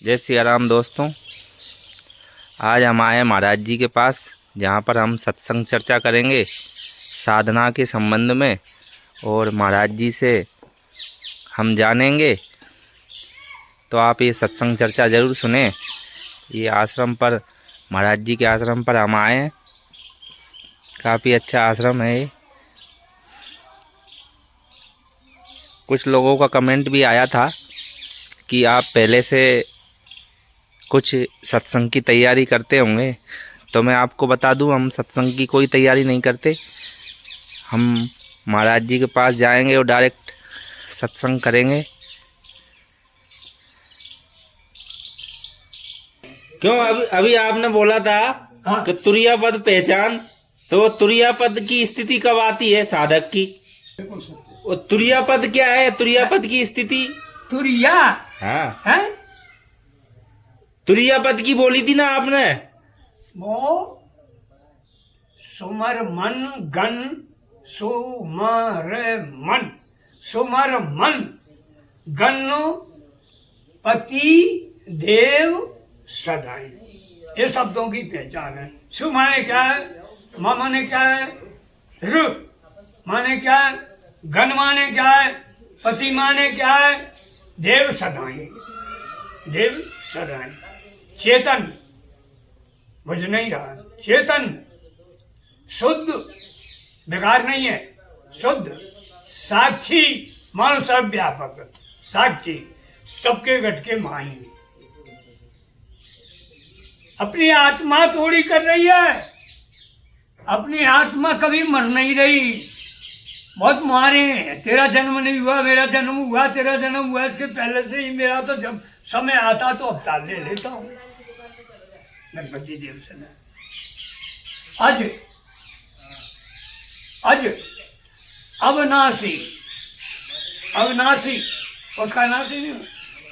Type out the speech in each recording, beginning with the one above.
जय सिया राम दोस्तों। आज हम आए महाराज जी के पास, जहाँ पर हम सत्संग चर्चा करेंगे साधना के संबंध में, और महाराज जी से हम जानेंगे। तो आप ये सत्संग चर्चा ज़रूर सुने। ये आश्रम पर, महाराज जी के आश्रम पर हम आए हैं। काफ़ी अच्छा आश्रम है ये। कुछ लोगों का कमेंट भी आया था कि आप पहले से कुछ सत्संग की तैयारी करते होंगे। तो मैं आपको बता दूं, हम सत्संग की कोई तैयारी नहीं करते। हम महाराज जी के पास जाएंगे और डायरेक्ट सत्संग करेंगे। क्यों अभी आपने बोला था कि तुरिया पद पहचान, तो तुरिया पद की स्थिति कब आती है साधक की? वो तुरिया पद क्या है? तुरिया पद की स्थिति तुरिया है। तुरिया पद की बोली थी ना आपने। वो सुमर मन गण सुमर मन, सुमर मन गण पति देव सदाई, ये शब्दों की पहचान है। सु माने क्या है, म माने क्या है, र माने क्या है, गण माने क्या है, पति माने क्या है, देव सदाई, देव सदाई। चेतन बुझ नहीं रहा, चेतन शुद्ध, बेकार नहीं है, शुद्ध साक्षी, मान सब व्यापक साक्षी, सबके घट के माही। अपनी आत्मा थोड़ी कर रही है, अपनी आत्मा कभी मर नहीं रही। बहुत मारे, तेरा जन्म नहीं हुआ, मेरा जन्म हुआ, तेरा जन्म हुआ, इसके पहले से ही मेरा तो जब समय आता तो अवतार ले लेता हूँ। गणपति देव से आज अविनाशी, अविनाशी उसका नाशी नहीं,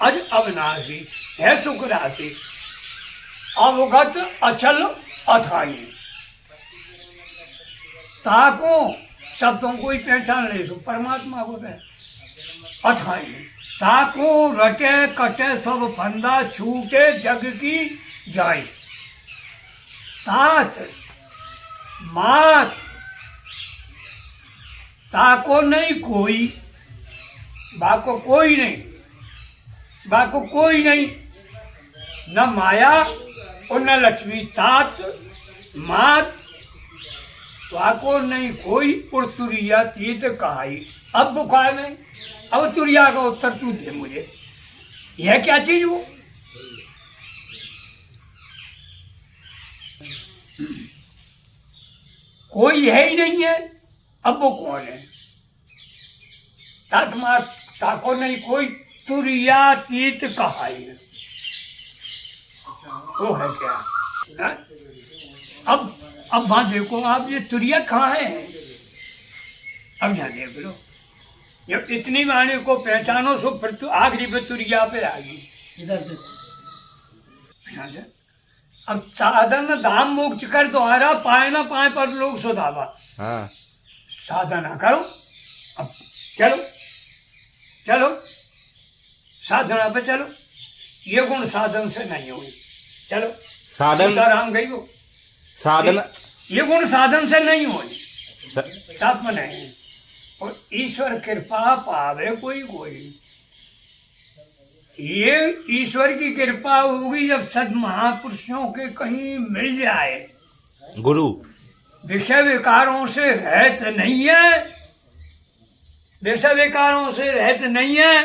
आज अविनाशी है, सुख राशि, अवगत अचल अथाई। ताको शब्दों को ही पहचान ले, सो परमात्मा को अथाई। ताको रटे कटे सब फंदा, छूटे जग की जाए। तात मात ताको नहीं कोई, बाको कोई नहीं, बाको कोई नहीं, न माया और न लक्ष्मी। तात मात वाको नहीं कोई, और तुरिया तीत कहाई। अब बुखार नहीं, अब तुरिया का उत्तर तू दे मुझे, यह क्या चीज हो? कोई है ही नहीं है, अब वो कौन है? तात्मा ताको नहीं कोई, तुरिया तीत कहाई, वो है क्या? है? अब वहां देखो आप, ये तुरिया कहाँ है? अब यहाँ देख लो, जब इतनी वाणी को पहचानो सो फिर तो आखिरी पे तुरिया पे आ गई। अब साधन धाम मोक्ष कर द्वारा, पाए ना पाए पर लोग सुधावा। हाँ, साधना करो, अब चलो चलो साधना पे चलो। ये गुण साधन से नहीं हुई, चलो साधन राम गई वो साधन, ये गुण साधन से नहीं हुई, साथ में नहीं। और ईश्वर कृपा पावे कोई कोई, ये ईश्वर की कृपा होगी जब सद महापुरुषों के कहीं मिल जाए। गुरु विषय विकारों से रहत नहीं है, विषय विकारों से रहत नहीं है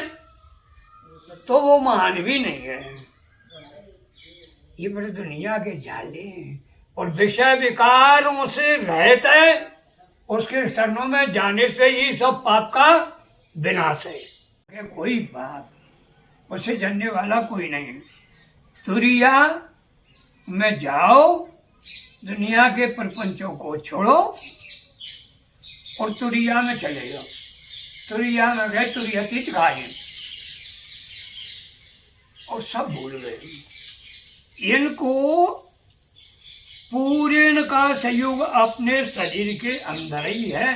तो वो महान भी नहीं है। ये बड़े दुनिया के जाले हैं। और विषय विकारों से रहत है, उसके शरणों में जाने से ही सब पाप का विनाश है। कोई बात उसे जानने वाला कोई नहीं। तुरिया में जाओ, दुनिया के प्रपंचों को छोड़ो और तुरिया में चले जाओ। तुरिया में गए, तुरिया तीत खाए और सब भूल गए। इनको पूर्ण का सहयोग अपने शरीर के अंदर ही है।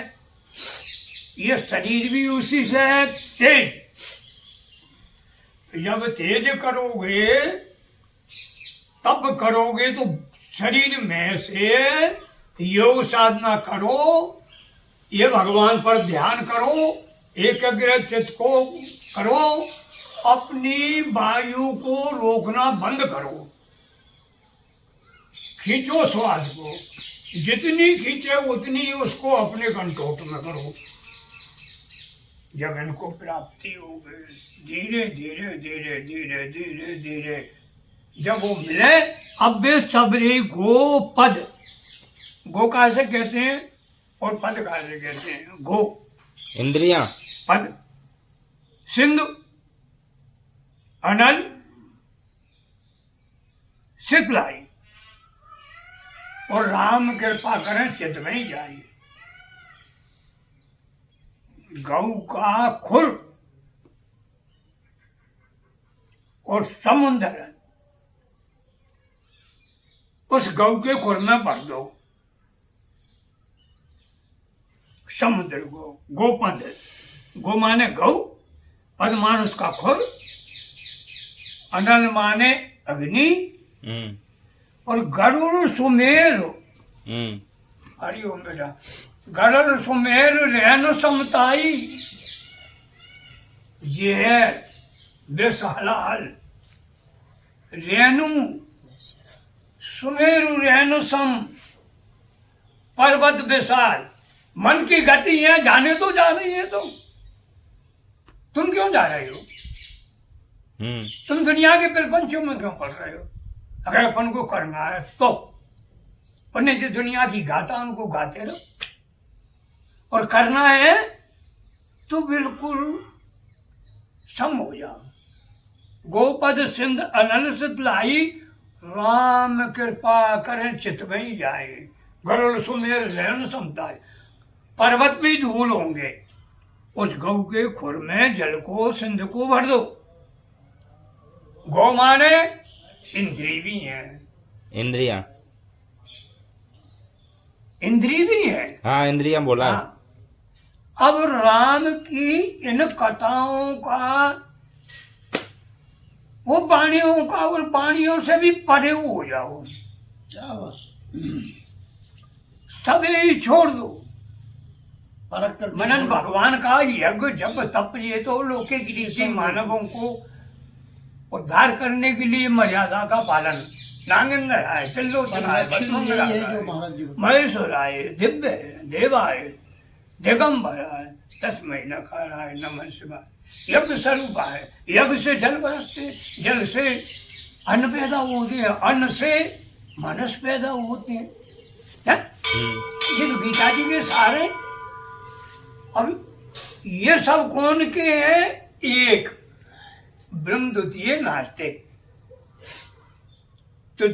ये शरीर भी उसी से है, तेज जब तेज करोगे तब करोगे तो शरीर में से योग साधना करो, ये भगवान पर ध्यान करो, एकाग्र चित्त को करो, अपनी वायु को रोकना बंद करो, खींचो श्वास को, जितनी खींचे उतनी उसको अपने कंट्रोल में करो। जब इनको प्राप्ति हो गई धीरे धीरे धीरे धीरे धीरे धीरे जब वो मिले, अब वे सबरे गो पद, गो कहाँ से कहते हैं और पद कहाँ से कहते हैं? गो इंद्रियां, पद सिंधु अनल शीतलाई और राम कृपा करें चित में ही जाइए। गौ का खुर और समुद्र उस गौ के खुर में भर दो, समुद्र को, गोपद, गो माने गौ, पद मान उसका खुर, अनल माने अग्नि और गरुड़ सुमेर, हरिओम बेटा, गरुड़ सुमेर रेणु समताई, ये है बेसहलाल, रेणु सुमेरु रेणु सम, पर्वत विशाल। मन की गति है, जाने तो जा रही है, तुम क्यों जा रहे हो? तुम दुनिया के प्रपंचों में क्यों पढ़ रहे हो? अगर अपन को करना है तो उन्हें जो दुनिया की गाता उनको गाते रहो, और करना है तो बिल्कुल सम हो जाओ। गोपद सिंध अनल शीतलाई, राम कृपा करें चित में ही जाए, गरुड़ सुमेर रेणु समताई। पर्वत भी धूल होंगे, उस गौ के खुर में जल को, सिंध को भर दो। गौ माने इंद्री भी है, इंद्रियां, इंद्री भी है, हाँ इंद्रियां बोला। हाँ। अब राम की इन कथाओं का, वो वाणियों का, और वाणियों से भी परे हो जाओ, सभी छोड़ दो। मनन भगवान का यज्ञ जप तप, ये तो लोके कृषि मानवों को उद्धार करने के लिए मर्यादा का पालन, नागेंद्र आए, त्रिलोचन आए, महेश्वर आए, दिव्य देव आए, दिगंबर आए, तस्मै नकाराय नमः शिवाय, यज्ञ स्वरूप आए। यज्ञ से जल बरसते, जल से अन्न पैदा होते हैं, अन्न से मनुष्य पैदा होते हैं। ये तो गीता जी के सारे। अब ये सब कौन के हैं? एक ब्रह्म द्वितीय नास्ते। तो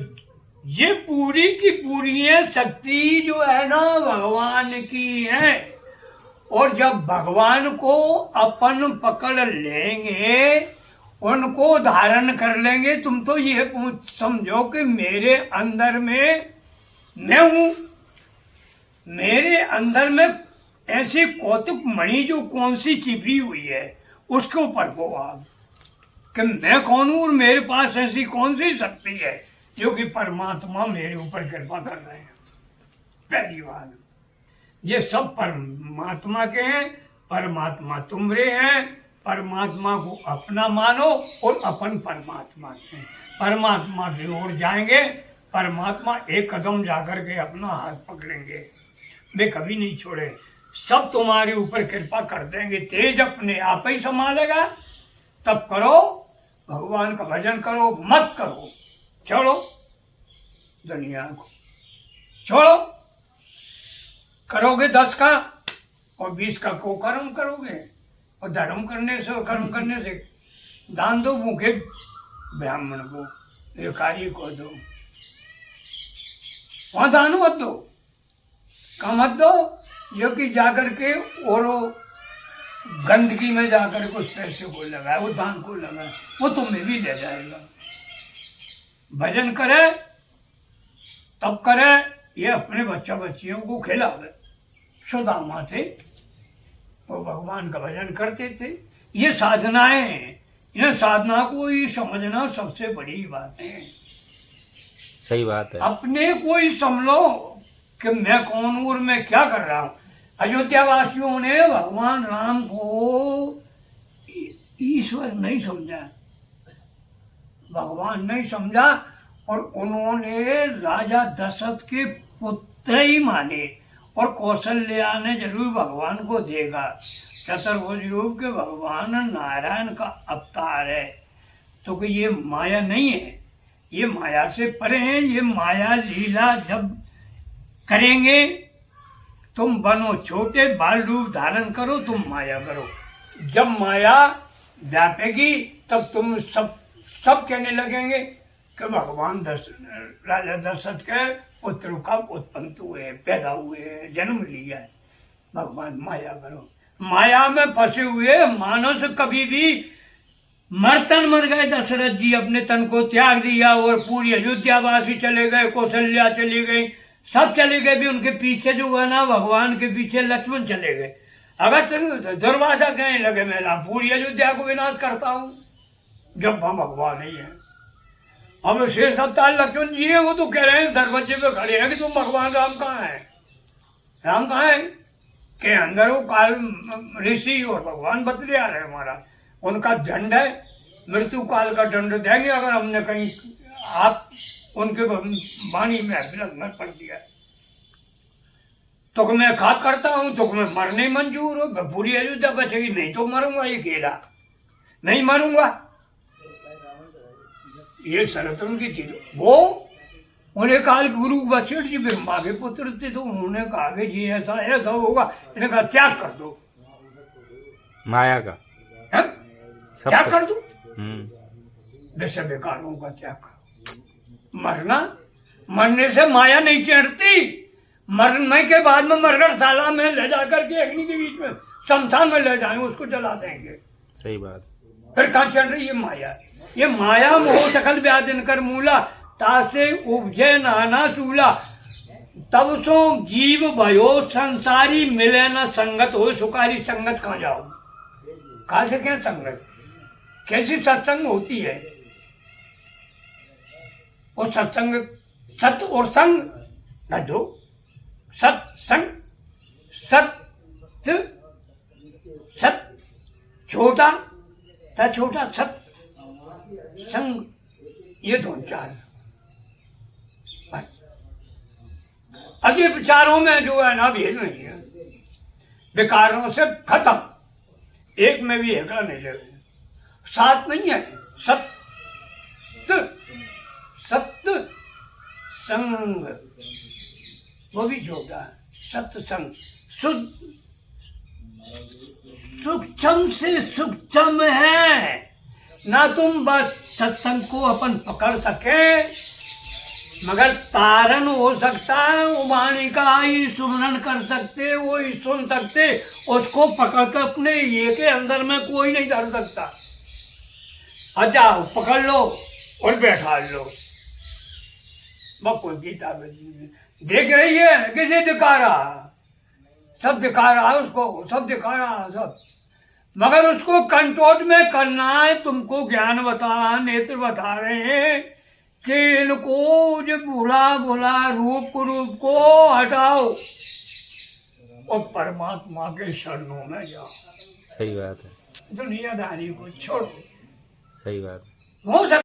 ये पूरी की पूरी है शक्ति जो है ना भगवान की है, और जब भगवान को अपन पकड़ लेंगे, उनको धारण कर लेंगे, तुम तो ये समझो कि मेरे अंदर में मैं हूं, मेरे अंदर में ऐसी कौतुक मणि जो कौन सी छिपी हुई है उसके ऊपर को आप कि मैं कौन हूं और मेरे पास ऐसी कौन सी शक्ति है जो कि परमात्मा मेरे ऊपर कृपा कर रहे हैं। पहली बात, ये सब परमात्मा के हैं, परमात्मा तुम्हारे हैं, परमात्मा को अपना मानो और अपन परमात्मा के, परमात्मा की ओर जाएंगे, परमात्मा एक कदम जाकर के अपना हाथ पकड़ेंगे, वे कभी नहीं छोड़े, सब तुम्हारे ऊपर कृपा कर देंगे, तेज अपने आप ही संभालेगा। तब करो, भगवान का भजन करो, मत करो, छोड़ो दुनिया को, छोड़ो। करोगे 10 का और 20 का को कर्म करोगे, और धर्म करने से और कर्म करने से दान दो, भूखे ब्राह्मण को, भिखारी को दो, वहां दान मत दो, कहाँ मत दो, जो कि जाकर के और गंदगी में जाकर के उस पैसे को लगाए, वो दान को लगाए, वो तुम्हें भी ले जाएगा। भजन करे तब करे, ये अपने बच्चा बच्चियों को खिलावे। सुदामा थे, वो भगवान का भजन करते थे। ये साधनाएं, इन साधना को ही समझना सबसे बड़ी बात है। सही बात है। अपने को ही समझो कि मैं कौन हूं और मैं क्या कर रहा हूं। अयोध्या वासियों ने भगवान राम को ईश्वर नहीं समझा, भगवान नहीं समझा, और उन्होंने राजा दशरथ के पुत्र ही माने। और कौशल्या ने जरूर भगवान को देखा, चतुर्भुज रूप के भगवान नारायण का अवतार है, तो कि ये माया नहीं है, ये माया से परे हैं। ये माया लीला जब करेंगे, तुम बनो छोटे, बाल रूप धारण करो, तुम माया करो। जब माया व्यापेगी तब तुम सब कहने लगेंगे कि भगवान राजा दशरथ के पुत्र का उत्पन्न हुए, पैदा हुए, जन्म लिया है। भगवान माया करो। माया में फंसे हुए मानस कभी भी मर्तन मर गए। दशरथ जी अपने तन को त्याग दिया और पूरी अयोध्यावासी चले गए, कौशल्या चली गई, सब चले गए। भी उनके पीछे जो हुआ ना, भगवान के पीछे लक्ष्मण चले गए। अगर दुर्वासा कहने लगे मैं पूरी अयोध्या को विनाश करता हूं, जब हम भगवान ही है। अब शेष अवतार लक्ष्मण जी है, वो तो कह रहे हैं दरवाजे पे खड़े हैं कि तुम भगवान राम कहाँ है, राम कहाँ है के अंदर वो काल ऋषि और भगवान बतले आ रहे हैं। हमारा उनका दंड है, मृत्यु काल का दंड देंगे अगर हमने कहीं आप उनके वाणी में विलग्न पड़ दिया। तो मैं खा करता हूं, तो मैं मरने मंजूर हो, पूरी अयोध्या बचेगी, नहीं तो मरूंगा ये अकेला, नहीं मरूंगा। ये शरत उनकी थी। वो उन्हें काल गुरु वशिष्ठ जी ब्रह्मा के पुत्र थे, तो उन्होंने कहा कि जी ऐसा ऐसा होगा, इन्हें कहा त्याग कर दो माया का, त्याग कर दो, विषय विकारों का त्याग करो। मरना, मरने से माया नहीं चढ़ती। मरने के बाद में मरकर साला में ले जाकर के अग्नि के बीच में शमशान में ले जाएंगे, उसको जला देंगे। सही बात। फिर कहाँ चढ़ रही है माया? ये माया मोह सकल व्याधिन कर मूला, तासे उपजे नाना सूला। तब सो जीव भयो संसारी, मिले न संगत हो सुकारी। संगत कहाँ जाओ, कहाँ से क्या संगत, कैसी सत्संग होती है? वो सत्संग सत्य और संग न दो, सत्संग सत्य सत छोटा था, छोटा सत संग, ये दो चार। अब ये विचारों में जो है ना भेद नहीं है, विकारों से खत्म, एक में भी हेकड़ा नहीं लगे। सात नहीं है, सत्य सत्य संग, वो भी छोटा है। सत्संग शुद्ध, सूक्ष्म से सूक्ष्म है ना। तुम बस सत्संग को अपन पकड़ सके, मगर तारण हो सकता है। वो वाणी का ही सुमरन कर सकते, वो ही सुन सकते, उसको पकड़ कर अपने ये के अंदर में कोई नहीं धर सकता। आ जाओ पकड़ लो और बैठा लो। बको गीता देख रही है, किसे दिखा रहा, सब दिखा रहा है उसको, सब दिखा रहा है सब, मगर उसको कंट्रोल में करना है। तुमको ज्ञान बता, नेत्र बता रहे हैं कि इनको जो भूला भूला रूप को हटाओ और परमात्मा के शरणों में जाओ। सही बात है। दुनियादारी को छोड़ो। सही बात। हो सकता